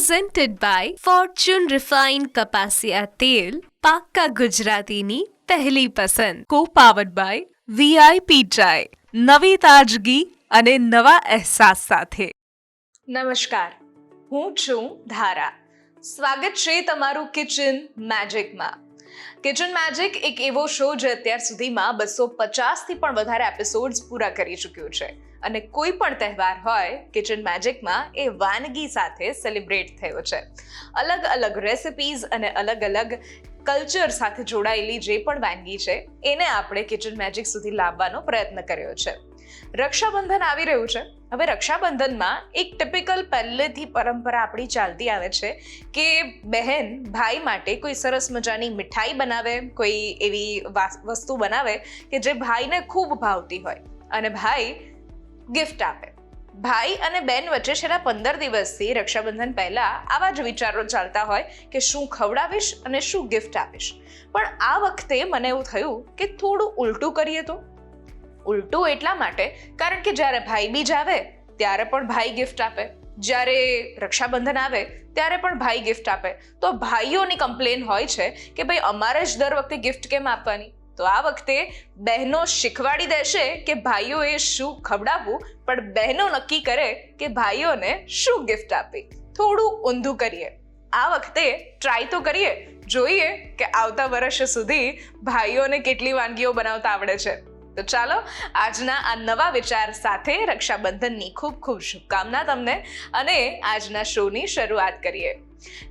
presented by Fortune Refined કપાસિયા તેલ પાક્કા ગુજરાતીની પહેલી પસંદ co-powered by VIP ચાય નવી તાજગી અને નવા અહેસાસ સાથે. નમસ્કાર, હું છું ધારા. સ્વાગત છે તમારું કિચન મેજિકમાં. કિચન મેજિક એક એવો શો જે અત્યાર સુધીમાં 250થી પણ વધારે એપિસોડ્સ પૂરા કરી ચૂક્યો છે અને કોઈ પણ તહેવાર હોય કિચન મેજિકમાં એ વાનગી સાથે સેલિબ્રેટ થયો છે. અલગ અલગ રેસિપીઝ અને અલગ અલગ કલ્ચર સાથે જોડાયેલી જે પણ વાનગી છે એને આપણે કિચન મેજિક સુધી લાવવાનો પ્રયત્ન કર્યો છે. રક્ષાબંધન આવી રહ્યું છે. હવે રક્ષાબંધનમાં એક ટિપિકલ પહેલેથી પરંપરા આપણી ચાલતી આવે છે કે બહેન ભાઈ માટે કોઈ સરસ મજાની મીઠાઈ બનાવે, કોઈ એવી વસ્તુ બનાવે કે જે ભાઈને ખૂબ ભાવતી હોય અને ભાઈ ગિફ્ટ આપે. ભાઈ અને બેન વચ્ચે છેલ્લા 15 દિવસથી રક્ષાબંધન પહેલા આવા જ વિચારો ચાલતા હોય કે શું ખવડાવીશ અને શું ગિફ્ટ આપીશ. પણ આ વખતે મને એવું થયું કે થોડું ઉલટું કરીએ તો. ઉલટું એટલા માટે કારણ કે જ્યારે ભાઈ બીજ આવે ત્યારે પણ ભાઈ ગિફ્ટ આપે, જ્યારે રક્ષાબંધન આવે ત્યારે પણ ભાઈ ગિફ્ટ આપે. તો ભાઈઓની કમ્પ્લેન હોય છે કે ભાઈ અમારે જ દર વખતે ગિફ્ટ કેમ આપવાની. તો આ વખતે બહેનો શીખવાડી દેશે કે ભાઈઓએ શું ખવડાવવું, પણ બહેનો નક્કી કરે કે ભાઈઓને શું ગિફ્ટ આપવી. થોડું ઊંધું કરીએ. આ વખતે ટ્રાય તો કરીએ, જોઈએ કે આવતા વર્ષ સુધી ભાઈઓને કેટલી વાનગીઓ બનાવતા આવડે છે. તો ચાલો આજના આ નવા વિચાર સાથે રક્ષાબંધનની ખૂબ ખૂબ શુભકામના તમને અને આજના શોની શરૂઆત કરીએ.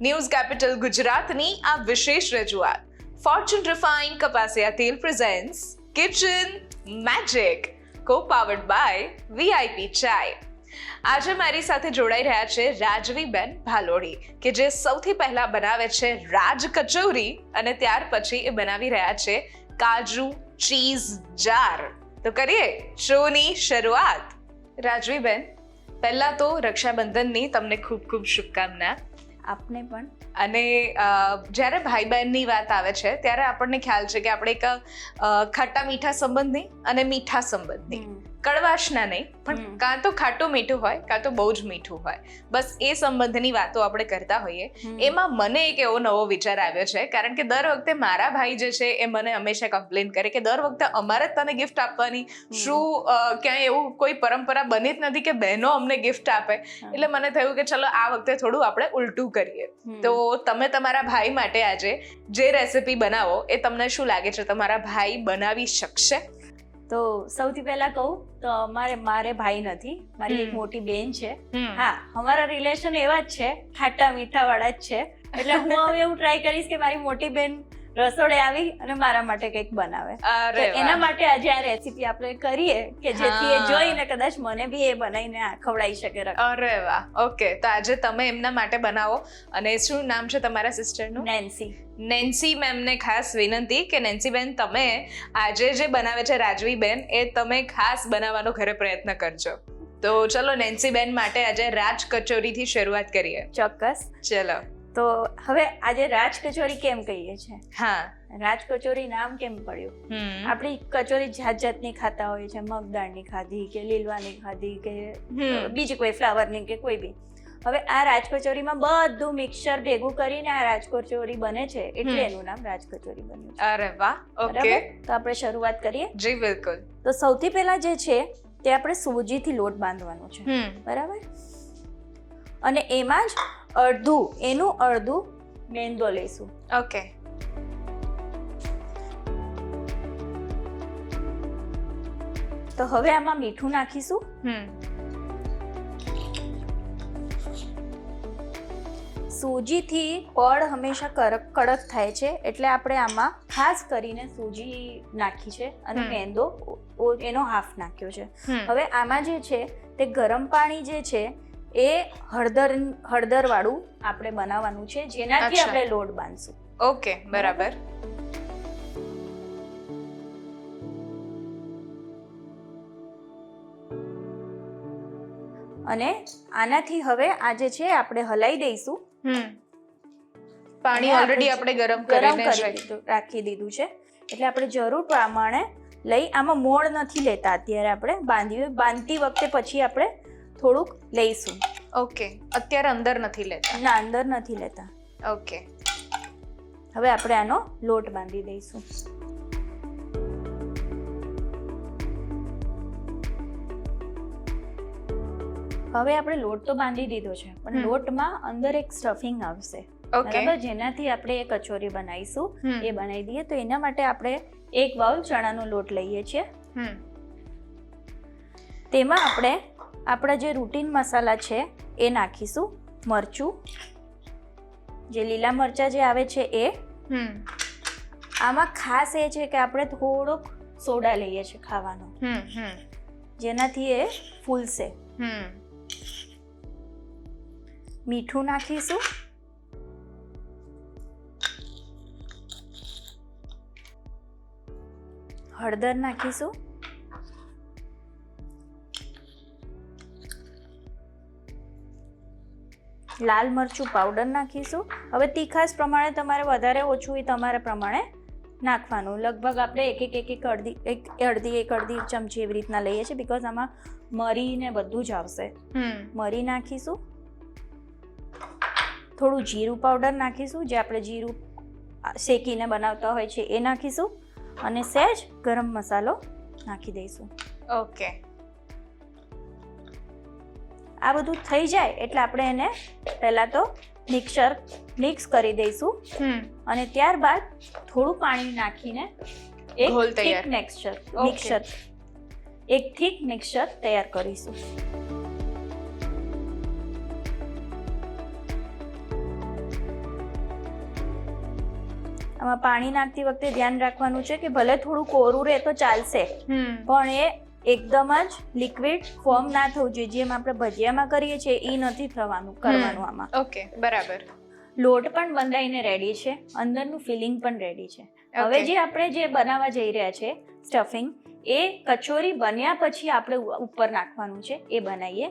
ન્યૂઝ કેપિટલ ગુજરાતની આ વિશેષ રજૂઆત ફોર્ચ્યુન રિફાઇન્ડ કપાસિયા તેલ presents kitchen magic co-powered by VIP ચાય. આજે મારી સાથે જોડાઈ રહ્યા છે રાજવીબેન ભાલોડી કે જે સૌથી પહેલા બનાવે છે રાજ કચોરી અને ત્યાર પછી એ બનાવી રહ્યા છે કાજુ ચીઝ જાર. તો કરીએ શોની શરૂઆત. રાજવીબેન, પહેલા તો રક્ષાબંધનની તમને ખૂબ ખૂબ શુભકામના. આપને પણ. અને જ્યારે ભાઈ બહેનની વાત આવે છે ત્યારે આપણને ખ્યાલ છે કે આપણે એક ખાટા મીઠા સંબંધની અને મીઠા સંબંધની, કડવાશના નહીં પણ કાં તો ખાટું મીઠું હોય કાં તો બહુ જ મીઠું હોય, બસ એ સંબંધની વાતો આપણે કરતા હોઈએ. એમાં મને એક એવો નવો વિચાર આવ્યો છે કારણ કે દર વખતે મારા ભાઈ જે છે એ મને હંમેશા કમ્પ્લેન કરે કે દર વખતે અમારે જ તને ગિફ્ટ આપવાની, શું ક્યાંય એવું કોઈ પરંપરા બની જ નથી કે બહેનો અમને ગિફ્ટ આપે. એટલે મને થયું કે ચલો આ વખતે થોડું આપણે ઉલટું કરીએ. તો તમે તમારા ભાઈ માટે આજે જે રેસિપી બનાવો એ તમને શું લાગે છે તમારા ભાઈ બનાવી શકશે? તો સૌથી પહેલા કહું તો મારે ભાઈ નથી, મારી એક મોટી બેન છે. હા, અમારા રિલેશન એવા જ છે, ખાટા મીઠા વાળા જ છે. એટલે હું હવે એવું ટ્રાય કરીશ કે મારી મોટી બેન રસોડે આવી અને મારા માટે કંઈક બનાવે. એના માટે આજે આ રેસીપી આપણે કરીએ કે જેથી એ જોઈને કદાચ મને બી એ બનાવીને ખવડાવી શકે. અરે વાહ, ઓકે. તો આજે તમે એમના માટે બનાવો. અને શું નામ છે તમારા સિસ્ટરનું? નેન્સી. નેન્સી મેમને ખાસ વિનંતી કે નેન્સી બેન તમે આજે જે બનાવે છે રાજવી બેન એ તમે ખાસ બનાવવાનો ઘરે પ્રયત્ન કરજો. તો ચલો નેન્સી બેન માટે આજે રાજ કચોરીથી શરૂઆત કરીએ. ચોક્કસ. ચલો. તો હવે આજે રાજ કચોરી કેમ કહીએ છીએ? હા, રાજ કચોરી નામ કેમ પડ્યું? આપણી કચોરી જાત જાતની ખાતા હોય છે, મગદાળની ખાધી કે લીલવાની ખાધી કે બીજી કોઈ ફ્લાવરની કે કોઈ બી. હવે આ રાજ કચોરીમાં બધું મિક્સચર ભેગું કરીને આ રાજ કચોરી બને છે, એટલે એનું નામ રાજ કચોરી બન્યું છે. અરે વાહ, ઓકે. તો આપણે શરૂઆત કરીએ. જી બિલકુલ. તો સૌથી પહેલા જે છે તે આપણે સૂજીથી લોટ બાંધવાનો છે, બરાબર? અને એમાં જ અડધું મેંદો લઈશું. ઓકે. તો હવે આમાં મીઠું નાખીશું. સૂજીથી પડ હંમેશા કડક થાય છે, એટલે આપણે આમાં ખાસ કરીને સૂજી નાખી છે અને મેંદો એનો હાફ નાખ્યો છે. હવે આમાં જે છે તે ગરમ પાણી જે છે એ હળદર વાળું આપણે બનાવવાનું છે, જેનાથી આપણે લોટ બાંધશું. ઓકે, બરાબર. અને આનાથી હવે આ જે છે આપણે હલાઈ દઈશું. પાણી ઓલરેડી આપણે ગરમ રાખી દીધું છે, એટલે આપણે જરૂર પ્રમાણે લઈ. આમાં મોણ નથી લેતા અત્યારે, આપણે બાંધતી વખતે પછી આપણે થોડુંક લઈશું. ઓકે, અત્યારે અંદર નથી લેતા. ના, અંદર નથી લેતા. ઓકે. હવે આપણે આનો લોટ બાંધી દઈશું. હવે આપણે લોટ તો બાંધી દીધો છે, પણ લોટમાં અંદર એક સ્ટફિંગ આવશે, ઓકે. બરાબર, જેનાથી આપણે એ કચોરી બનાવીશું. એ બનાવી દઈએ. તો એના માટે આપણે 1 બાઉલ ચણાનો લોટ લઈએ છીએ. તેમાં આપણે આપણા જે રૂટીન મસાલા છે એ નાખીશું. મરચું, જે લીલા મરચાં જે આવે છે એ. આમાં ખાસ એ છે કે આપણે થોડોક સોડા લઈએ છીએ ખાવાનો, જેનાથી એ ફૂલશે. મીઠું નાખીશું. હળદર નાખીશું. લાલ મરચું પાવડર નાખીશું. હવે તીખાશ પ્રમાણે તમારે વધારે ઓછું એ તમારા પ્રમાણે નાખવાનું. લગભગ આપણે એક અડધી ચમચી એવી રીતના લઈએ છીએ, બીકોઝ આમાં મરી ને બધું જ આવશે. મરી નાખીશું. થોડું જીરું પાવડર નાખીશું, જે આપણે જીરું શેકીને બનાવતા હોય છે એ નાખીશું. અને સહેજ ગરમ મસાલો નાખી દઈશું. ઓકે. આ બધું થઈ જાય એટલે આપણે એને પહેલા તો મિક્સ કરી દઈશું. અને ત્યારબાદ થોડું પાણી નાખીને એક થીક મિક્સચર તૈયાર કરીશું. આમાં પાણી નાખતી વખતે ધ્યાન રાખવાનું છે કે ભલે થોડું કોરું રહે તો ચાલશે, પણ એ એકદમ જ લિક્વિડ ફોર્મ ના થવું જોઈએ. જેમ આપણે ભજીયામાં કરીએ છીએ એ નથી કરવાનું આમાં. ઓકે, બરાબર. લોટ પણ બંધાઈને રેડી છે, અંદરનું ફિલિંગ પણ રેડી છે. હવે જે આપણે જે બનાવવા જઈ રહ્યા છે સ્ટફિંગ, એ કચોરી બન્યા પછી આપણે ઉપર નાખવાનું છે, એ બનાવીએ.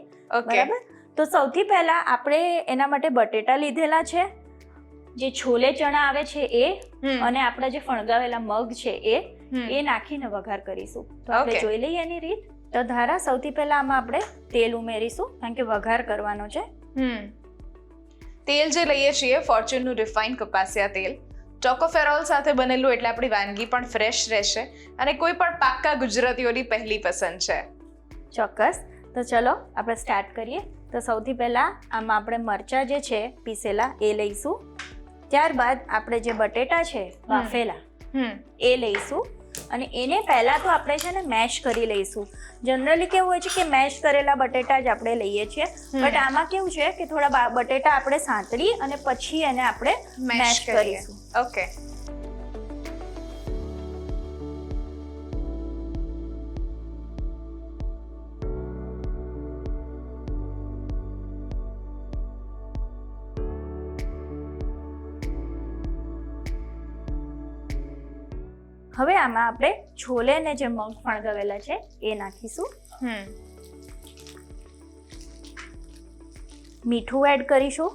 બરાબર. તો સૌથી પહેલા આપણે એના માટે બટેટા લીધેલા છે, જે છોલે ચણા આવે છે એ, અને આપણા જે ફણગાવેલા મગ છે એ નાખીને વઘાર કરીશું. તો આપણે જોઈ લઈએ એની રીત. તો ધારા સૌથી પહેલા આમાં આપણે તેલ ઉમેરીશું, કારણ કે વઘાર કરવાનો છે. તેલ જે લઈએ છીએ ફોર્ચ્યુનનું રિફાઇન્ડ કપાસિયા તેલ, ટોકોફેરોલ સાથે બનેલું, એટલે આપણી વાનગી પણ ફ્રેશ રહેશે અને કોઈ પણ પાક્કા ગુજરાતીઓની પહેલી પસંદ છે. ચોક્કસ. તો ચલો આપણે સ્ટાર્ટ કરીએ. તો સૌથી પહેલા આમાં આપણે મરચાં જે છે પીસેલા એ લઈશું. ત્યારબાદ આપણે જે બટેટા છે બાફેલા એ લઈશું, અને એને પહેલા તો આપણે છે ને મેશ કરી લઈશું. જનરલી કેવું હોય છે કે મેશ કરેલા બટેટા જ આપણે લઈએ છીએ, બટ આમાં કેવું છે કે થોડા બટેટા આપણે સાંતળી અને પછી એને આપણે મેશ કરીશું. ઓકે. હવે આમાં આપણે છોલે ને જે મગ ફણગાવેલા છે એ નાખીશું. મીઠું એડ કરીશું.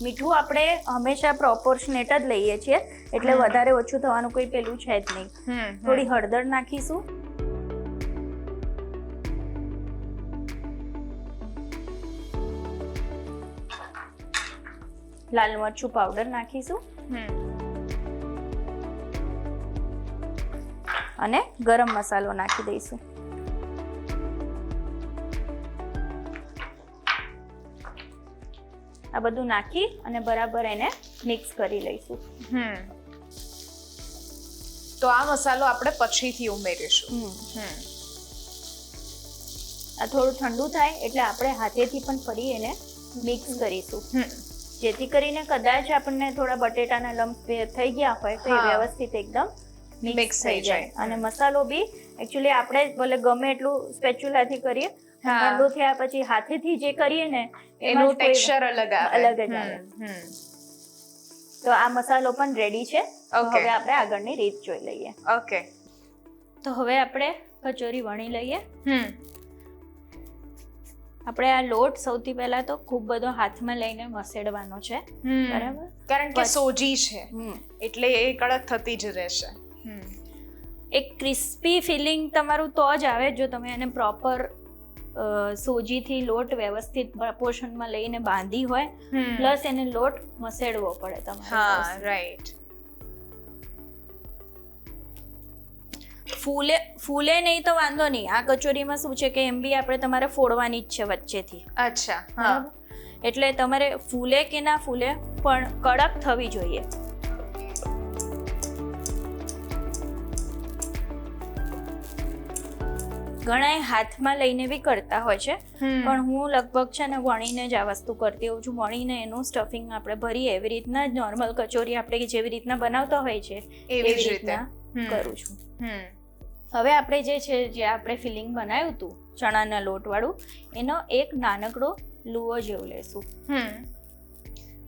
મીઠું આપણે હંમેશા પ્રોપોર્શનેટ જ લઈએ છીએ, એટલે વધારે ઓછું થવાનું કોઈ પેલું છે જ નહીં. થોડી હળદર નાખીશું. લાલ મરચું પાવડર નાખીશું. અને ગરમ મસાલો નાખી દઈશું. આ બધું નાખી અને બરાબર એને મિક્સ કરી લઈશું. તો આ મસાલો આપણે પછીથી ઉમેરીશું. આ થોડું ઠંડુ થાય એટલે આપણે હાથેથી પણ ફરી એને મિક્સ કરીશું, જેથી કરીને કદાચ આપણને થોડા બટેટાના લમ્પ થઈ ગયા હોય તો એ વ્યવસ્થિત એકદમ મિક્સ થઈ જાય. અને મસાલો બી એકચ્યુઅલી આપણે ભલે ગમે એટલું સ્પેચ્યુલાથી કરીએ, ઠંડુ થયા પછી હાથેથી જે કરીએ ને એનું ટેક્સચર અલગ જ આવે. તો આ મસાલો પણ રેડી છે. હવે આપણે આગળની રીત જોઈ લઈએ. ઓકે. તો હવે આપણે કચોરી વણી લઈએ. આપણે આ લોટ સૌથી પહેલા તો ખૂબ બધો હાથમાં લઈને મસેડવાનો છે, બરાબર, કારણ કે સોજી છે એટલે એ કડક થતી જ રહેશે. એક ક્રિસ્પી ફિલિંગ તમારું તો જ આવે જો તમે એને પ્રોપર સોજીથી લોટ વ્યવસ્થિત પોર્શનમાં લઈને બાંધી હોય, પ્લસ એને લોટ મસેડવો પડે તમારે. હા, રાઈટ. ફૂલે નહીં તો વાંધો નહીં. આ કચોરીમાં શું છે કે એમ બી આપણે તમારે ફોડવાની જ છે વચ્ચેથી. અચ્છા, હા. એટલે તમારે ફૂલે કે ના ફૂલે પણ કડક થવી જોઈએ. ઘણા હાથમાં લઈને બી કરતા હોય છે, પણ હું લગભગ છે ને વણીને જ આ વસ્તુ કરતી હોઉં છું. વણીને એનું સ્ટફિંગ આપણે ભરીએ એવી રીતના જ નોર્મલ કચોરી આપણે જેવી રીતના બનાવતા હોય છે એવી રીતના કરું છું. હવે આપણે જે છે જે આપણે ફિલિંગ બનાવ્યું હતું ચણાના લોટ વાળું, એનો એક નાનકડો લુઓ જેવું લેશું.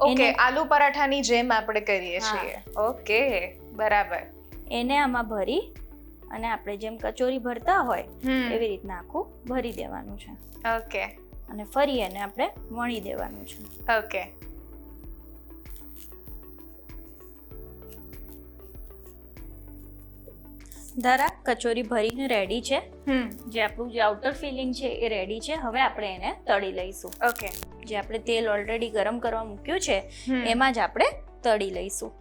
ઓકે, આલુ પરાઠાની જેમ આપણે કરીએ છીએ. ઓકે, બરાબર. એને આમાં ભરી અને આપણે જેમ કચોરી ભરતા હોય એવી રીતના આખું ભરી દેવાનું છે. ઓકે. અને ફરી એને આપણે વણી દેવાનું છે. ઓકે. ધારા કચોરી ભરીને રેડી છે. જે આપણું જે આઉટર ફિલિંગ છે એ રેડી છે. હવે આપણે એને તળી લઈશું. ઓકે. જે આપણે તેલ ઓલરેડી ગરમ કરવા મૂક્યું છે એમાં જ આપણે તળી લઈશું.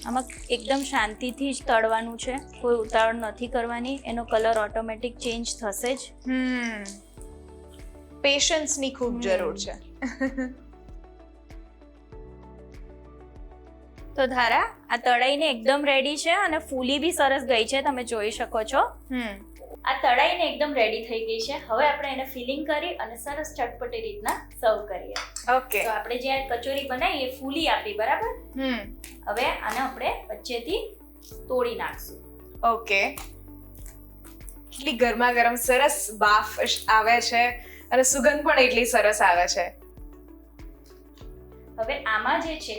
આમાં એકદમ શાંતિથી જ તળવાનું છે, કોઈ ઉતાવળ નથી કરવાની. એનો કલર ઓટોમેટિક ચેન્જ થશે જ. પેશન્સની ખૂબ જરૂર છે. તો ધારા આ તળાઈને એકદમ રેડી છે અને ફૂલી બી સરસ ગઈ છે, તમે જોઈ શકો છો. આ તળાઈને એકદમ રેડી થઈ ગઈ છે. હવે આપણે એને ફિલિંગ કરી અને સરસ ચટપટી રીતના સર્વ કરીએ. ઓકે. તો આપણે જે કચોરી બનાવી એ ફૂલી આપી, બરાબર. હવે આને આપણે વચ્ચેથી તોડી નાખશું. ઓકે. એટલી ગરમા ગરમ સરસ બાફ આવે છે અને સુગંધ પણ એટલી સરસ આવે છે. હવે આમાં જે છે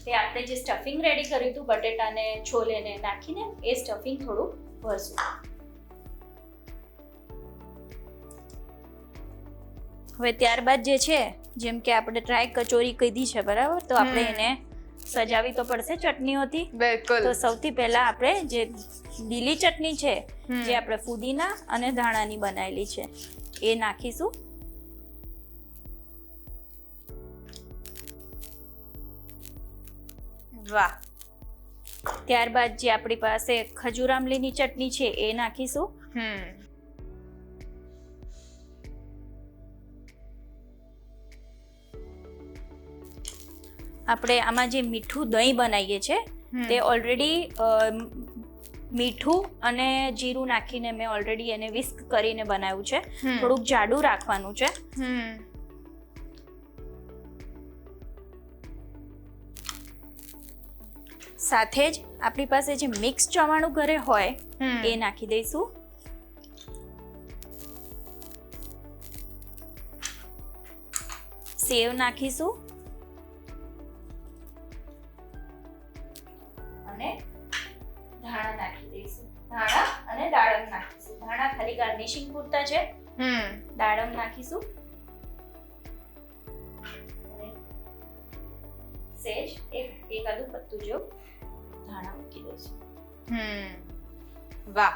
તે આપણે જે સ્ટફિંગ રેડી કર્યું હતું બટેટાને છોલેને નાખીને એ સ્ટફિંગ થોડું ભરશું. હવે ત્યારબાદ જે છે જેમ કે આપણે ડ્રાય કચોરી કીધી છે, બરાબર, તો આપણે એને સજાવી તો પડશે ચટણીઓથી. બિલકુલ. તો સૌથી પહેલા આપણે જે લીલી ચટણી છે જે આપણે ફુદીના અને ધાણાની બનાવેલી છે એ નાખીશું. વાહ. ત્યારબાદ જે આપણી પાસે ખજૂર આમલીની ચટણી છે એ નાખીશું. આપણે આમાં જે મીઠું દહીં બનાવીએ છીએ તે ઓલરેડી મીઠું અને જીરું નાખીને મેં ઓલરેડી એને વિસ્ક કરીને બનાવ્યું છે. થોડુંક જાડું રાખવાનું છે. સાથે જ આપણી પાસે જે મિક્સ ચવાણું ઘરે હોય એ નાખી દઈશું. સેવ નાખીશું અને ધાણા નાખી દઈશું. ધાણા અને દાડમ નાખીશું. ધાણા ખાલી ગાર્નિશિંગ પૂરતા છે. દાડમ નાખીશું અને સેજ એકાદું પત્તું જેવું ધાણા મૂકી દઈશું. વાહ,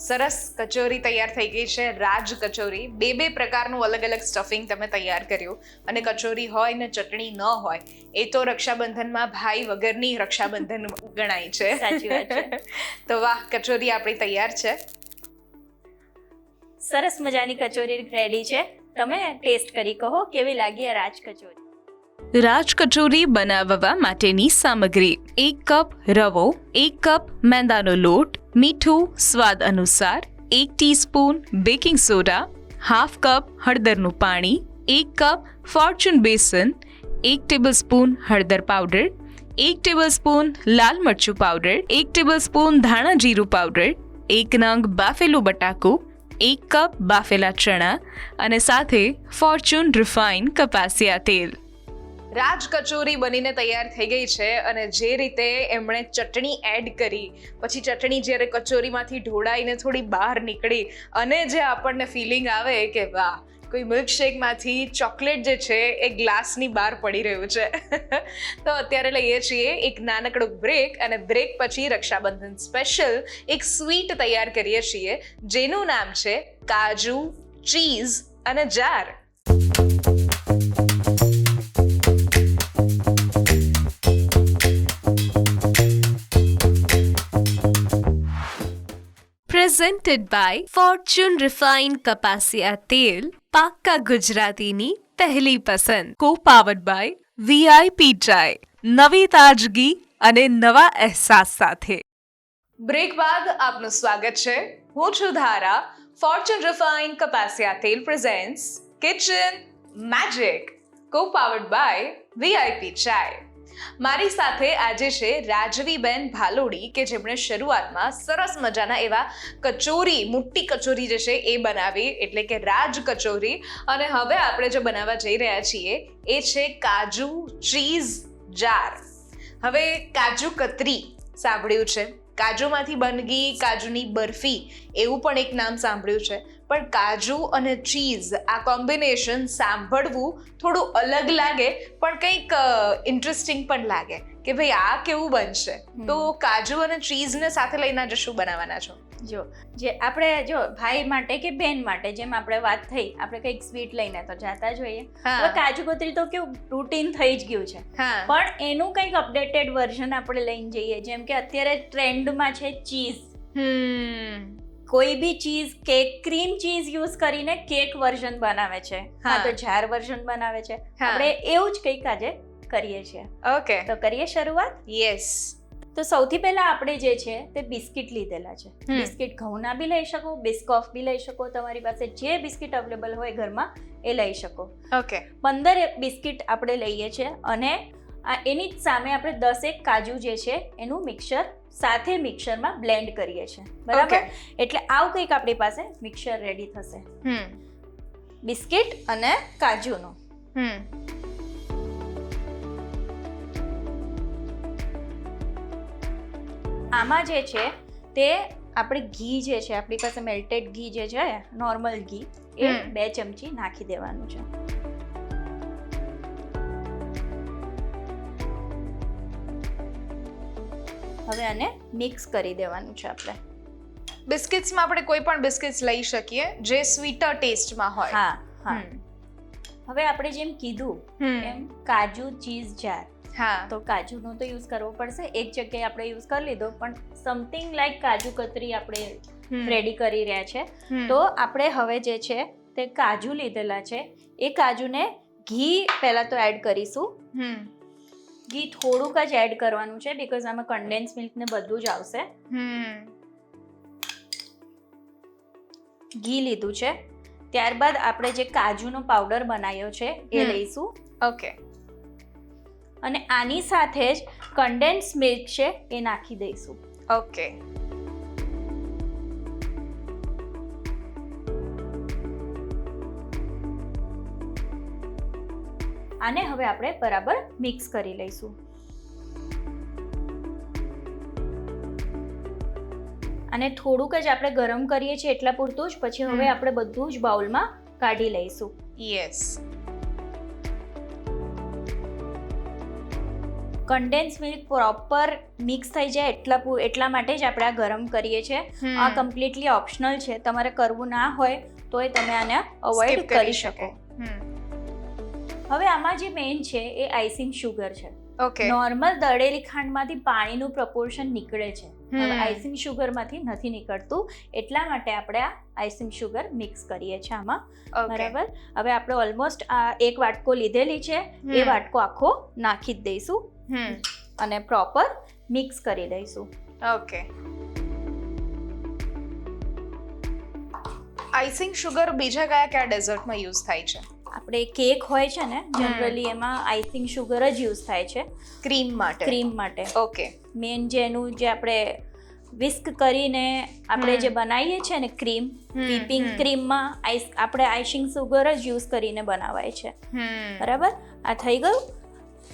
સરસ કચોરી તૈયાર થઈ ગઈ છે. રાજ કચોરી. બે પ્રકારનું અલગ અલગ સ્ટફિંગ તમે તૈયાર કર્યું. અને કચોરી હોય ને ચટણી ન હોય એ તો રક્ષાબંધનમાં ભાઈ વગરની રક્ષાબંધન ગણાય છે. સાચી વાત છે. તો વાહ, કચોરી આપણી તૈયાર છે. સરસ મજાની કચોરી રેડી છે. તમે ટેસ્ટ કરી કહો કેવી લાગી આ રાજ કચોરી. રાજ કચોરી બનાવવા માટેની સામગ્રી: 1 કપ રવો, 1 કપ મેંદાનો લોટ, મીઠું સ્વાદ અનુસાર, 1 ટીસ્પૂન બેકિંગ સોડા, 1/2 કપ હળદરનું પાણી, 1 કપ ફોર્ચ્યુન બેસન, 1 ટેબલસ્પૂન હળદર પાવડર, 1 ટેબલસ્પૂન લાલ મરચું પાવડર, 1 ટેબલસ્પૂન ધાણા જીરું પાવડર, 1 નંગ બાફેલું બટાકું, 1 કપ બાફેલા ચણા અને સાથે ફોર્ચ્યુન રિફાઇન કપાસિયા તેલ. રાજ કચોરી બનીને તૈયાર થઈ ગઈ છે. અને જે રીતે એમણે ચટણી એડ કરી, પછી ચટણી જ્યારે કચોરીમાંથી ઢોળાઈને થોડી બહાર નીકળી અને જે આપણને ફિલિંગ આવે કે વાહ, કોઈ મિલ્કશેકમાંથી ચોકલેટ જે છે એ ગ્લાસની બહાર પડી રહ્યું છે. તો અત્યારે લઈએ છીએ એક નાનકડો બ્રેક, અને બ્રેક પછી રક્ષાબંધન સ્પેશિયલ એક સ્વીટ તૈયાર કરીએ છીએ જેનું નામ છે કાજુ, ચીઝ અને jar. Presented by Fortune Refined કપાસિયા તેલ, પાક્કા ગુજરાતીની પહેલી પસંદ. Co-powered by VIP ચાય, નવી તાજગી અને નવા અહેસાસ સાથે. બ્રેક બાદ આપનું સ્વાગત છે. હું છું ધારા. ફોર્ચ્યુન રિફાઇન્ડ કપાસિયા તેલ presents kitchen magic, co-powered by VIP ચાય. મારી સાથે આજે છે રાજવીબેન ભાલોડી, કે જેમણે શરૂઆતમાં સરસ મજાના એવા કચોરી, મોટી કચોરી જે છે એ બનાવી, એટલે કે રાજ કચોરી. અને હવે આપણે જે બનાવવા જઈ રહ્યા છીએ એ છે કાજુ ચીઝ જાર. હવે કાજુ કતરી સાંભળ્યું છે, કાજુમાંથી બનગી, કાજુની બરફી એવું પણ એક નામ સાંભળ્યું છે, પણ કાજુ અને ચીઝ આ કોમ્બિનેશન સાંભળવું થોડું અલગ લાગે, પણ કંઈક ઇન્ટરેસ્ટિંગ પણ લાગે કે ભાઈ આ કેવું બનશે. તો કાજુ અને ચીઝને સાથે લઈને આજે શું બનાવવાના છો? જો જે આપણે જો ભાઈ માટે કે બેન માટે, જેમ આપણે વાત થઈ, આપણે કંઈક સ્વીટ લઈને તો જાતા જોઈએ. હવે કાજુ કતરી તો કેવું રૂટીન થઈ જ ગયું છે, પણ એનું કંઈક અપડેટેડ વર્ઝન આપણે લઈને જઈએ. જેમ કે અત્યારે ટ્રેન્ડમાં છે ચીઝ. કોઈ બી cheese, cake, cream cheese use કરીને કેક વર્ઝન બનાવે છે, હા તો જાર વર્ઝન બનાવે છે. આપણે એવું જ કંઈક આજે કરીએ છીએ. ઓકે, તો કરીએ શરૂઆત. યસ. તો સૌથી પહેલા આપણે જે છે તે બિસ્કિટ લીધેલા છે. બિસ્કિટ ઘઉંના બી લઈ શકો, બિસ્કોફ બી લઈ શકો, તમારી પાસે જે બિસ્કિટ અવેલેબલ હોય ઘરમાં એ લઈ શકો. ઓકે, 15 બિસ્કિટ આપણે લઈએ છીએ, અને એની જ સામે આપણે 10 કાજુ જે છે એનું મિક્સર સાથે મિક્સરમાં બ્લેન્ડ કરીએ છીએ. બરાબર? એટલે આવું કંઈક આપણી પાસે મિક્સર રેડી થશે, બિસ્કિટ અને કાજુનું. આમાં જે છે તે આપણે ઘી જે છે, આપણી પાસે મેલ્ટેડ ઘી જે છે, નોર્મલ ઘી, એ 2 ચમચી નાખી દેવાનું છે. હવે આને મિક્સ કરી દેવાનું છે આપણે. બિસ્કિટ્સમાં આપણે કોઈ પણ બિસ્કિટ્સ લઈ શકીએ જે સ્વીટર ટેસ્ટમાં હોય. હા હા. હવે આપણે જેમ કીધું એમ કાજુ ચીઝ જાર, હા તો કાજુનો તો યુઝ કરવો પડશે. એક જગ્યાએ આપણે યુઝ કરી લીધો, પણ સમથિંગ લાઈક કાજુ કતરી આપણે રેડી કરી રહ્યા છે. તો આપણે હવે જે છે તે કાજુ લીધેલા છે, એ કાજુને ઘી પહેલા તો એડ કરીશું. ઘી થોડુંક જ એડ કરવાનું છે, બીકોઝ આમાં કન્ડેન્સ મિલ્ક ને બધું જ આવશે. ઘી લીધું છે. ત્યારબાદ આપણે જે કાજુનો પાવડર બનાવ્યો છે એ લઈશું. ઓકે, અને આની સાથે જ કન્ડેન્સ મિલ્ક છે એ નાખી દઈશું. ઓકે, આને હવે આપણે બરાબર મિક્સ કરી લઈશું. અને થોડુંક જ આપણે ગરમ કરીએ છીએ એટલા પૂરતું જ. પછી હવે આપણે બધું જ બાઉલમાં કાઢી લઈશું. Yes. Condense milk proper mix થઈ જાય એટલા માટે જ આપણે આ ગરમ કરીએ છીએ. આ કમ્પ્લીટલી ઓપ્શનલ છે, તમારે કરવું ના હોય તોય તમે આને અવોઇડ કરી શકો. હવે આમાં જે મેઇન છે એ આઈસિંગ શુગર છે. ઓકે, નોર્મલ દળેલી ખાંડમાંથી પાણીનું પ્રપોર્શન નીકળે છે, હવે આઈસિંગ શુગરમાંથી નથી નીકળતું, એટલા માટે આપણે આ આઈસિંગ શુગર મિક્સ કરીએ છીએ આમાં. બરાબર? હવે આપણે ઓલમોસ્ટ આ 1 વાટકો લીધેલી છે, એ વાટકો આખો નાખી જ દઈશું અને પ્રોપર મિક્સ કરી દઈશું. ઓકે. આઈસિંગ શુગર બીજા કયા ડેઝર્ટમાં યુઝ થાય છે? આપણે કેક હોય છે ને, જનરલી એમાં આઈસિંગ શુગર જ યુઝ થાય છે. ક્રીમ માટે? ક્રીમ માટે. ઓકે. મેન જેનું જે આપણે વિસ્ક કરીને આપણે જે બનાવીએ છીએ ને ક્રીમ, વ્હીપિંગ ક્રીમમાં આપણે આઈસિંગ શુગર જ યુઝ કરીને બનાવાય છે. બરાબર? આ થઈ ગયું.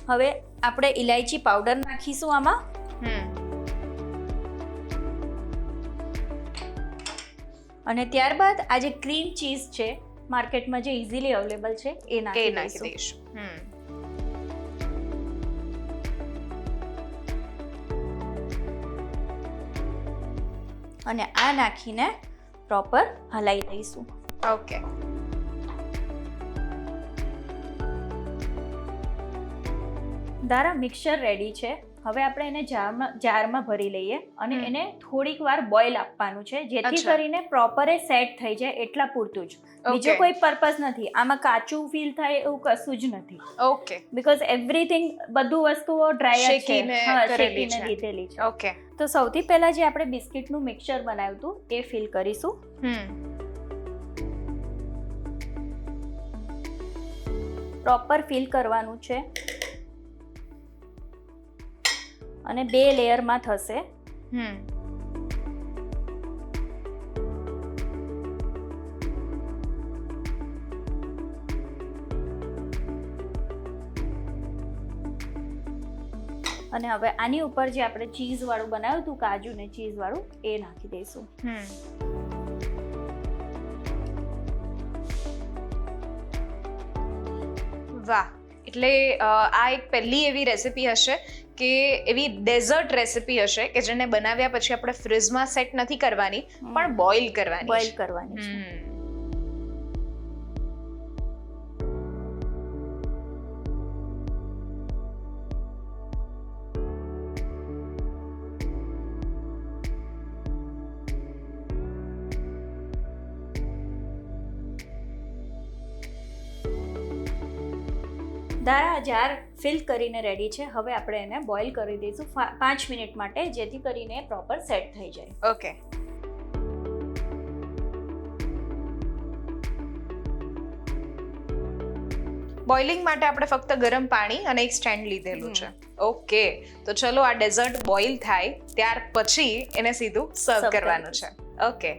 હવે આપણે ઇલાયચી પાવડર નાખીશું આમાં. અને ત્યારબાદ આ જે ક્રીમ ચીઝ છે માર્કેટમાં જે ઇઝીલી અવેલેબલ છે એ નાખી નાખી દઈશું. દઈશું. અને આ નાખીને પ્રોપર હલાવી દઈશું. ઓકે. ધારા મિક્સર રેડી છે. હવે આપણે એને જારમાં ભરી લઈએ અને એને થોડીક વાર બોઇલ આપવાનું છે, જેથી કરીને પ્રોપર એ સેટ થઈ જાય એટલા પૂરતું જ. બીજો કોઈ પર્પઝ નથી આમાં, કાચું ફીલ થાય એવું કશું જ નથી. ઓકે. બીકોઝ એવરીથિંગ બધું વસ્તુઓ ડ્રાય છે, શેકીને લીધેલી છે. ઓકે. તો સૌથી પહેલા જે આપણે બિસ્કિટનું મિક્સચર બનાવ્યું હતું એ ફિલ કરીશું. પ્રોપર ફિલ કરવાનું છે અને 2 લેયરમાં થશે. અને હવે આની ઉપર જે આપણે ચીઝ વાળું બનાવ્યું હતું, કાજુ ને ચીઝ વાળું, એ નાખી દઈશું. વાહ, એટલે આ એક પહેલી એવી રેસિપી હશે કે એવી ડેઝર્ટ રેસિપી હશે કે જેને બનાવ્યા પછી આપણે ફ્રીઝમાં સેટ નથી કરવાની, પણ બોઇલ કરવાની છે. દારા જાર ફિલ કરીને રેડી છે. હવે આપણે એને બોઇલ કરી દઈશું 5 મિનિટ માટે, જેથી કરીને પ્રોપર સેટ થઈ જાય. ઓકે. બોઇલિંગ માટે આપણે ફક્ત ગરમ પાણી અને એક સ્ટેન્ડ લીધેલું છે. ઓકે, તો ચલો આ ડેઝર્ટ બોઇલ થાય ત્યાર પછી એને સીધું સર્વ કરવાનું છે. ઓકે.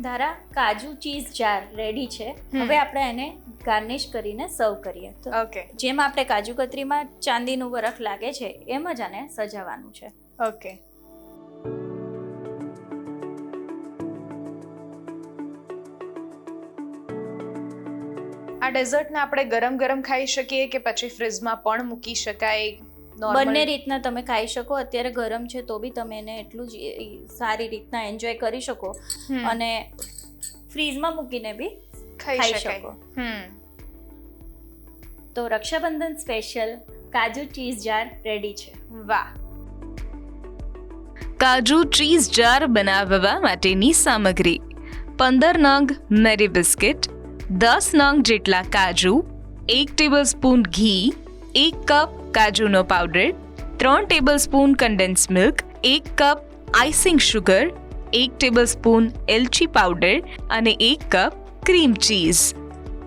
ધારા કાજુ ચીઝ જાર રેડી છે. હવે આપણે એને ગાર્નિશ કરીને સર્વ કરીએ. તો ઓકે. જેમ આપણે કાજુ કતરીમાં ચાંદીનું વરખ લાગે છે એમ જ આને સજાવવાનું છે. ઓકે. આ ડેઝર્ટને આપણે ગરમ ગરમ ખાઈ શકીએ કે પછી ફ્રીઝમાં પણ મૂકી શકાય? બંને રીતના તમે ખાઈ શકો. અત્યારે ગરમ છે તો બી તમે એને એટલું જ સારી રીતના એન્જોય કરી શકો અને ફ્રીઝમાં મૂકીને બી ખાઈ શકો. તો રક્ષાબંધન સ્પેશિયલ કાજુ ચીઝ જાર રેડી છે. વાહ. કાજુ ચીઝ જાર બનાવવા માટેની સામગ્રી: 15 નંગ મેરી બિસ્કિટ, 10 નંગ જેટલા કાજુ, 1 ટેબલસ્પૂન ઘી, 1 કપ કાજુનો powder, 3 tablespoon condense milk, 1 cup icing sugar, 1 tablespoon એલચી પાવડર અને 1 કપ ક્રીમ ચીઝ.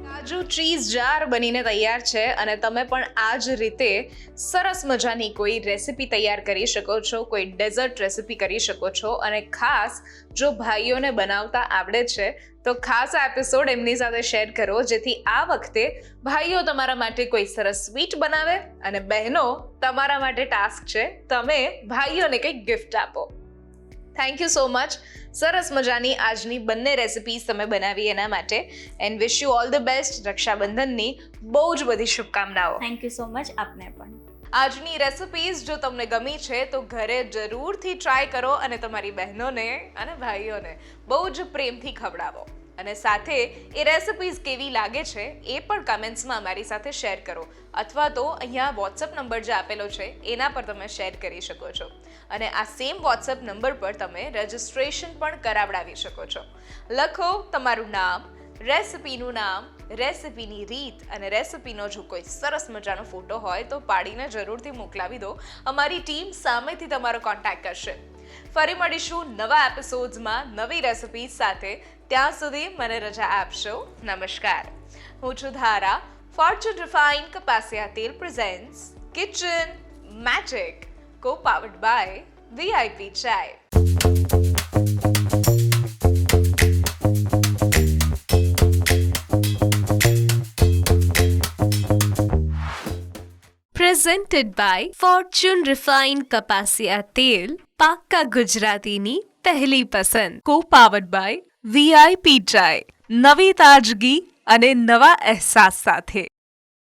કાજુ ચીઝ જાર બનીને તૈયાર છે અને તમે પણ આ જ રીતે સરસ મજાની કોઈ રેસિપી તૈયાર કરી શકો છો, કોઈ ડેઝર્ટ રેસિપી કરી શકો છો. અને ખાસ જો ભાઈઓને બનાવતા આવડે છે તો ખાસ આ એપિસોડ એમની સાથે શેર કરો, જેથી આ વખતે ભાઈઓ તમારા માટે કોઈ સરસ સ્વીટ બનાવે અને બહેનો તમારા માટે ટાસ્ક છે તમે ભાઈઓને કંઈક ગિફ્ટ આપો. Thank you so much. સરસ મજાની આજની બંને રેસિપીઝ તમે બનાવી એના માટે. And wish you all the best. રક્ષાબંધનની બહુ જ બધી શુભકામનાઓ. Thank you so much. આપને પણ. આજની રેસિપીઝ જો તમને ગમી છે તો ઘરે જરૂરથી ટ્રાય કરો અને તમારી બહેનોને અને ભાઈઓને બહુ જ પ્રેમથી ખવડાવો. અને સાથે એ રેસિપીઝ કેવી લાગે છે એ પણ કમેન્ટ્સમાં અમારી સાથે શેર કરો, અથવા તો અહીંયા વોટ્સઅપ નંબર જે આપેલો છે એના પર તમે શેર કરી શકો છો. અને આ સેમ વોટ્સઅપ નંબર પર તમે રજિસ્ટ્રેશન પણ કરાવડાવી શકો છો. લખો તમારું નામ, રેસિપીનું નામ, રેસિપીની રીત અને રેસિપીનો જો કોઈ સરસ મજાનો ફોટો હોય તો પાડીને જરૂરથી મોકલાવી દો. અમારી ટીમ સામેથી તમારો કોન્ટેક્ટ કરશે. ફરી મળીશું નવા એપિસોડ્સમાં નવી રેસિપીઝ સાથે. ત્યાં સુધી મને રજા આપશો. નમસ્કાર. હું છું ધારા Fortune Refined Cassia Tel presents Kitchen Magic, co-powered by VIP Chai. Presented by Fortune Refined Cassia Tel, પાક્કા ગુજરાતીની પહેલી પસંદ. Co-powered by VIP Chai, નવી તાજગી અને નવા અહેસાસ સાથે.